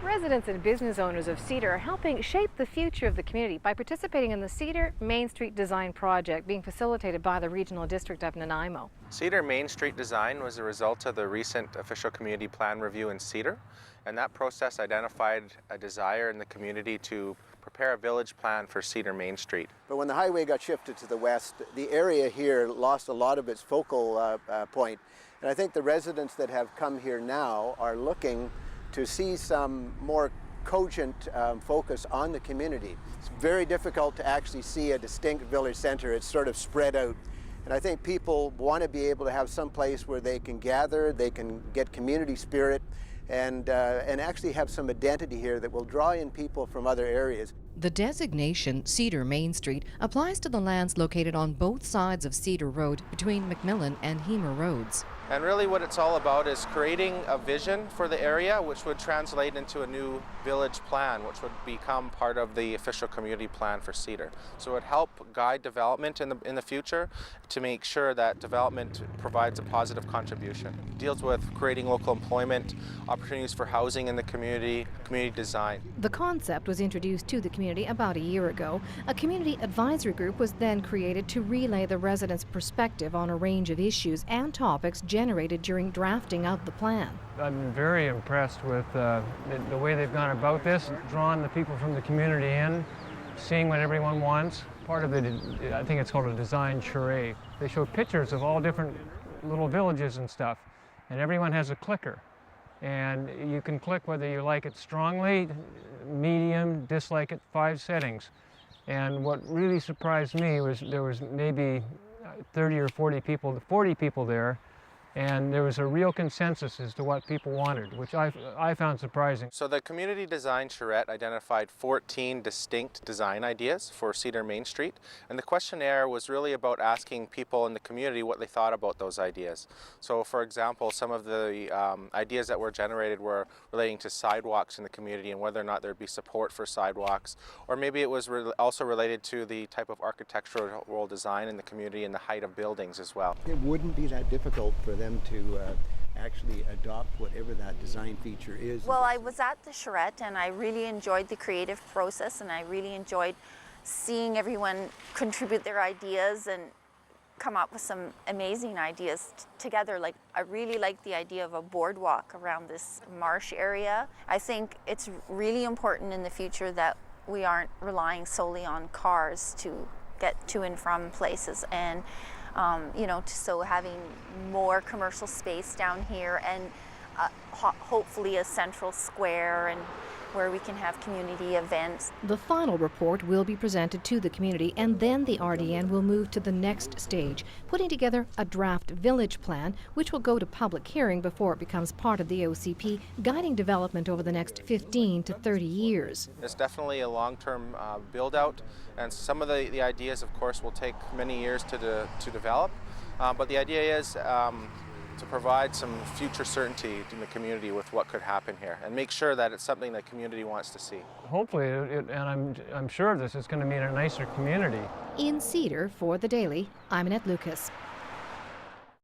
Residents and business owners of Cedar are helping shape the future of the community by participating in the Cedar Mainstreet Design Project being facilitated by the Regional District of Nanaimo. Cedar Mainstreet design was a result of the recent official community plan review in Cedar, and that process identified a desire in the community to prepare a village plan for Cedar Mainstreet. But when the highway got shifted to the west, the area here lost a lot of its focal point. And I think the residents that have come here now are looking to see some more cogent focus on the community. It's very difficult to actually see a distinct village center. It's sort of spread out. And I think people want to be able to have some place where they can gather, they can get community spirit, and actually have some identity here that will draw in people from other areas. The designation Cedar Mainstreet applies to the lands located on both sides of Cedar Road between McMillan and Hemer Roads. And really what it's all about is creating a vision for the area which would translate into a new village plan which would become part of the official community plan for Cedar. So it would help guide development in the future to make sure that development provides a positive contribution. It deals with creating local employment, opportunities for housing in the community, community design. The concept was introduced to the community about a year ago. A community advisory group was then created to relay the residents' perspective on a range of issues and topics generated during drafting of the plan. I've been very impressed with the way they've gone about this, drawing the people from the community in, seeing what everyone wants. Part of it, I think it's called a design charade. They show pictures of all different little villages and stuff, and everyone has a clicker. And you can click whether you like it strongly, medium, dislike it, 5 settings. And what really surprised me was there was maybe 30 or 40 people there, and there was a real consensus as to what people wanted, which I found surprising. So the community design charrette identified 14 distinct design ideas for Cedar Mainstreet, and the questionnaire was really about asking people in the community what they thought about those ideas. So for example, some of the ideas that were generated were relating to sidewalks in the community and whether or not there'd be support for sidewalks, or maybe it was also related to the type of architectural design in the community and the height of buildings as well. It wouldn't be that difficult for them to actually adopt whatever that design feature is. Well, I was at the charrette and I really enjoyed the creative process, and I really enjoyed seeing everyone contribute their ideas and come up with some amazing ideas together. Like, I really like the idea of a boardwalk around this marsh area. I think it's really important in the future that we aren't relying solely on cars to get to and from places, and so having more commercial space down here, and hopefully a central square and where we can have community events. The final report will be presented to the community, and then the RDN will move to the next stage, putting together a draft village plan, which will go to public hearing before it becomes part of the OCP, guiding development over the next 15 to 30 years. It's definitely a long-term build-out, and some of the ideas, of course, will take many years to develop, but the idea is to provide some future certainty in the community with what could happen here and make sure that it's something the community wants to see. Hopefully, and I'm sure of this, it's going to mean a nicer community. In Cedar, for The Daily, I'm Annette Lucas.